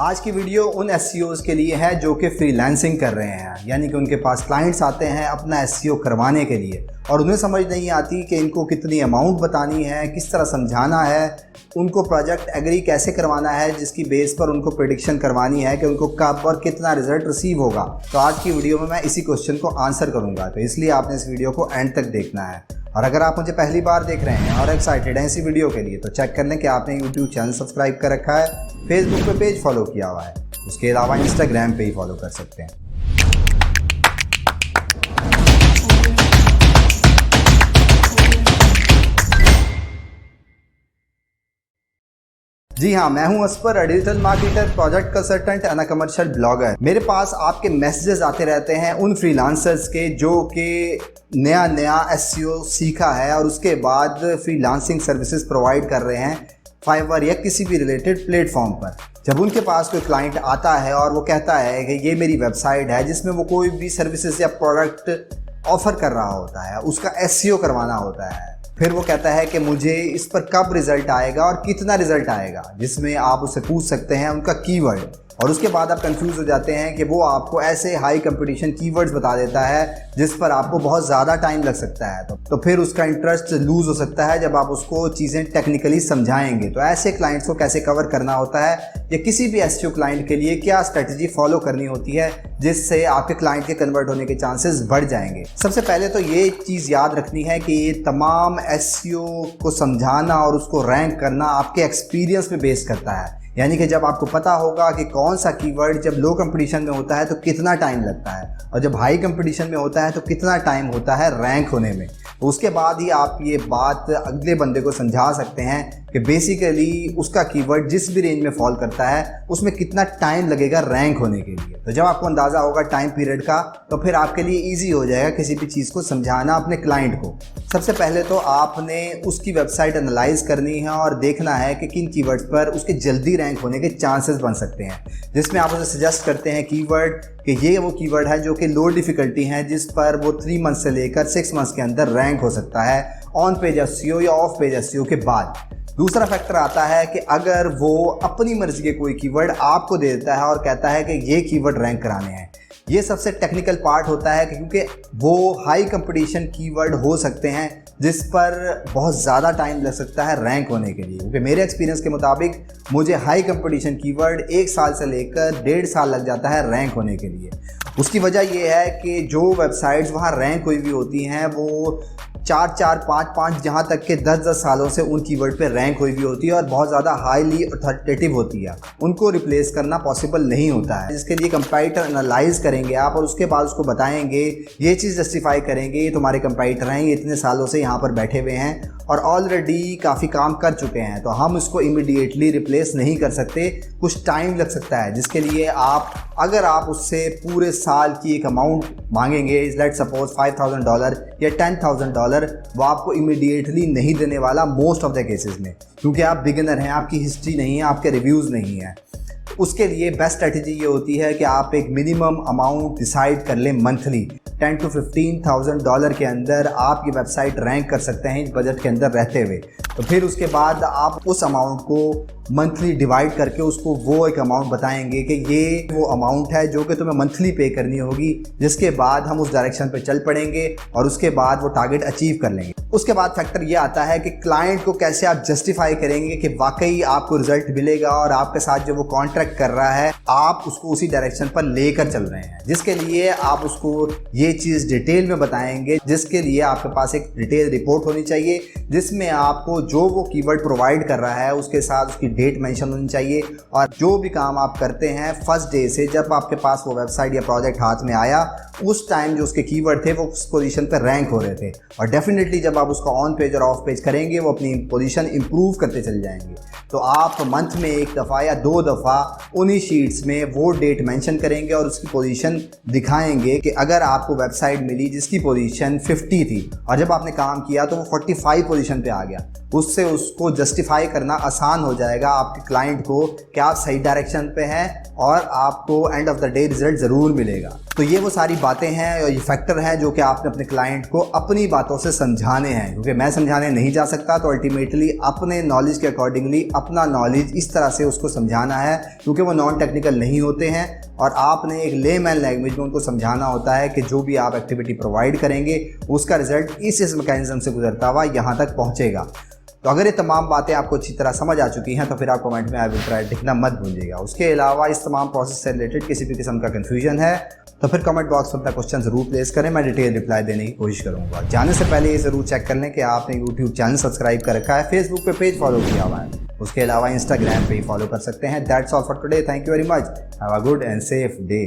आज की वीडियो उन एसईओज़ के लिए है जो कि फ्रीलांसिंग कर रहे हैं, यानी कि उनके पास क्लाइंट्स आते हैं अपना एसईओ करवाने के लिए और उन्हें समझ नहीं आती कि इनको कितनी अमाउंट बतानी है, किस तरह समझाना है, उनको प्रोजेक्ट एग्री कैसे करवाना है जिसकी बेस पर उनको प्रेडिक्शन करवानी है कि उनको कब और कितना रिजल्ट रिसीव होगा। तो आज की वीडियो में मैं इसी क्वेश्चन को आंसर करूँगा, तो इसलिए आपने इस वीडियो को एंड तक देखना है। और अगर आप मुझे पहली बार देख रहे हैं और एक्साइटेड हैं इसी वीडियो के लिए तो चेक कर लें कि आपने यूट्यूब चैनल सब्सक्राइब कर रखा है, फेसबुक पे पेज फॉलो किया हुआ है, उसके अलावा इंस्टाग्राम पे ही फॉलो कर सकते हैं। जी हाँ, मैं हूं Asfar, digital marketer, project consultant and commercial blogger. मेरे पास आपके मैसेजेस आते रहते हैं उन फ्रीलांसर्स के जो कि नया एसईओ सीखा है और उसके बाद फ्रीलांसिंग सर्विसेज प्रोवाइड कर रहे हैं फाइवर या किसी भी रिलेटेड प्लेटफॉर्म पर। जब उनके पास कोई क्लाइंट आता है और वो कहता है कि ये मेरी वेबसाइट है जिसमें वो कोई भी सर्विसेज या प्रोडक्ट ऑफर कर रहा होता है, उसका एसईओ करवाना होता है, फिर वो कहता है कि मुझे इस पर कब रिजल्ट आएगा और कितना रिजल्ट आएगा, जिसमें आप उससे पूछ सकते हैं उनका कीवर्ड। और उसके बाद आप कंफ्यूज हो जाते हैं कि वो आपको ऐसे हाई कंपटीशन कीवर्ड्स बता देता है जिस पर आपको बहुत ज़्यादा टाइम लग सकता है, तो फिर उसका इंटरेस्ट लूज़ हो सकता है जब आप उसको चीज़ें टेक्निकली समझाएंगे। तो ऐसे क्लाइंट्स को कैसे कवर करना होता है या किसी भी एसईओ क्लाइंट के लिए क्या स्ट्रेटजी फॉलो करनी होती है जिससे आपके क्लाइंट के कन्वर्ट होने के चांसेस बढ़ जाएंगे। सबसे पहले तो ये चीज़ याद रखनी है कि ये तमाम एसईओ को समझाना और उसको रैंक करना आपके एक्सपीरियंस पे बेस करता है, यानी कि जब आपको पता होगा कि कौन सा कीवर्ड जब लो कंपटीशन में होता है तो कितना टाइम लगता है और जब हाई कंपटीशन में होता है तो कितना टाइम होता है रैंक होने में, तो उसके बाद ही आप ये बात अगले बंदे को समझा सकते हैं कि बेसिकली उसका कीवर्ड जिस भी रेंज में फॉल करता है उसमें कितना टाइम लगेगा रैंक होने के लिए। तो जब आपको अंदाज़ा होगा टाइम पीरियड का तो फिर आपके लिए ईजी हो जाएगा किसी भी चीज़ को समझाना अपने क्लाइंट को। सबसे पहले तो आपने उसकी वेबसाइट एनालाइज करनी है और देखना है कि किन कीवर्ड्स पर उसके जल्दी रैंक होने के चांसेस बन सकते हैं, जिसमें आप उसे सजेस्ट करते हैं कीवर्ड कि ये वो कीवर्ड है जो कि लो डिफ़िकल्टी है जिस पर वो 3 मंथ से लेकर 6 मंथ्स के अंदर रैंक हो सकता है ऑन पेज एसईओ या ऑफ पेज एसईओ के बाद। दूसरा फैक्टर आता है कि अगर वो अपनी मर्जी के कोई कीवर्ड आपको दे देता है और कहता है कि ये कीवर्ड रैंक कराने हैं, ये सबसे टेक्निकल पार्ट होता है क्योंकि वो हाई कंपटीशन कीवर्ड हो सकते हैं जिस पर बहुत ज़्यादा टाइम लग सकता है रैंक होने के लिए। क्योंकि मेरे एक्सपीरियंस के मुताबिक मुझे हाई कंपटीशन कीवर्ड 1 साल से लेकर 1.5 साल लग जाता है रैंक होने के लिए। उसकी वजह ये है कि जो वेबसाइट्स वहाँ रैंक हुई भी होती हैं वो 4-4, 5-5, जहाँ तक के 10-10 सालों से उन कीवर्ड पे रैंक हुई भी होती है और बहुत ज़्यादा हाईली अथॉरिटेटिव होती है, उनको रिप्लेस करना पॉसिबल नहीं होता है। जिसके लिए कंपैरेटर एनालाइज करेंगे आप और उसके बाद उसको बताएंगे, ये चीज़ जस्टिफाई करेंगे, ये तुम्हारे कंपैरेटर हैं, ये इतने सालों से यहाँ पर बैठे हुए हैं और ऑलरेडी काफ़ी काम कर चुके हैं, तो हम उसको इमीडिएटली रिप्लेस नहीं कर सकते, कुछ टाइम लग सकता है। जिसके लिए अगर आप उससे पूरे साल की एक अमाउंट मांगेंगे, लेट्स सपोज $5,000 या $10,000, वो आपको इमीडिएटली नहीं देने वाला मोस्ट ऑफ द केसेस में, क्योंकि आप बिगिनर हैं, आपकी हिस्ट्री नहीं है, आपके रिव्यूज़ नहीं है। उसके लिए बेस्ट स्ट्रेटजी ये होती है कि आप एक मिनिमम अमाउंट डिसाइड कर लें मंथली। $10,000 to $15,000 के अंदर आप ये वेबसाइट रैंक कर सकते हैं इस बजट के अंदर रहते हुए। तो फिर उसके बाद आप उस अमाउंट को मंथली डिवाइड करके उसको वो एक अमाउंट बताएंगे कि ये वो अमाउंट है जो कि तुम्हें मंथली पे करनी होगी, जिसके बाद हम उस डायरेक्शन पे चल पड़ेंगे और उसके बाद वो टारगेट अचीव कर लेंगे। उसके बाद फैक्टर ये आता है कि क्लाइंट को कैसे आप जस्टिफाई करेंगे कि वाकई आपको रिजल्ट मिलेगा और आपके साथ जो वो कॉन्ट्रैक्ट कर रहा है आप उसको उसी डायरेक्शन पर लेकर चल रहे हैं। जिसके लिए आप उसको ये चीज़ डिटेल में बताएंगे, जिसके लिए आपके पास एक डिटेल रिपोर्ट होनी चाहिए जिसमें आपको जो वो कीवर्ड प्रोवाइड कर रहा है उसके साथ उसकी डेट मेंशन होनी चाहिए और जो भी काम आप करते हैं फर्स्ट डे से जब आपके पास वो वेबसाइट या प्रोजेक्ट हाथ में आया उस टाइम जो उसके कीवर्ड थे वो उस पोजीशन पर रैंक हो रहे थे, और डेफिनेटली जब आप उसको ऑन पेज और ऑफ पेज करेंगे वो अपनी पोजीशन इंप्रूव करते चले जाएंगे। तो आप मंथ में 1 दफ़ा या 2 दफ़ा उन्हीं शीट्स में वो डेट मेंशन करेंगे और उसकी पोजीशन दिखाएंगे कि अगर आपको वेबसाइट मिली जिसकी पोजीशन 50 थी और जब आपने काम किया तो वो 45 पोजीशन पे आ गया, उससे उसको जस्टिफाई करना आसान हो जाएगा आपके क्लाइंट को कि आप सही डायरेक्शन पे हैं और आपको end of the day result ज़रूर मिलेगा। तो ये वो सारी बातें हैं और ये फैक्टर हैं जो कि आपने अपने क्लाइंट को अपनी बातों से समझाने हैं, क्योंकि मैं समझाने नहीं जा सकता। तो अल्टीमेटली अपने नॉलेज के अकॉर्डिंगली अपना नॉलेज इस तरह से उसको समझाना है, क्योंकि वो नॉन टेक्निकल नहीं होते हैं और आपने एक लेमैन लैंग्वेज में उनको समझाना होता है कि जो भी आप एक्टिविटी प्रोवाइड करेंगे उसका रिजल्ट इस मैकेनिज्म से गुजरता हुआ यहाँ तक पहुँचेगा। तो अगर ये तमाम बातें आपको अच्छी तरह समझ आ चुकी हैं तो फिर आप कमेंट में आई विल ट्राई लिखना मत भूलिएगा। उसके अलावा इस तमाम प्रोसेस से रिलेटेड किसी भी किस्म का कन्फ्यूजन है तो फिर कमेंट बॉक्स में अपना क्वेश्चन ज़रूर प्लेस करें, मैं डिटेल रिप्लाई देने की कोशिश करूँगा। जाने से पहले ये ज़रूर चेक कर लें कि आपने यूट्यूब चैनल सब्सक्राइब कर रखा है, फेसबुक पे पेज फॉलो किया हुआ है, उसके अलावा इंस्टाग्राम पे ही फॉलो कर सकते हैं। That's all for today, thank you very much, have a good and safe day.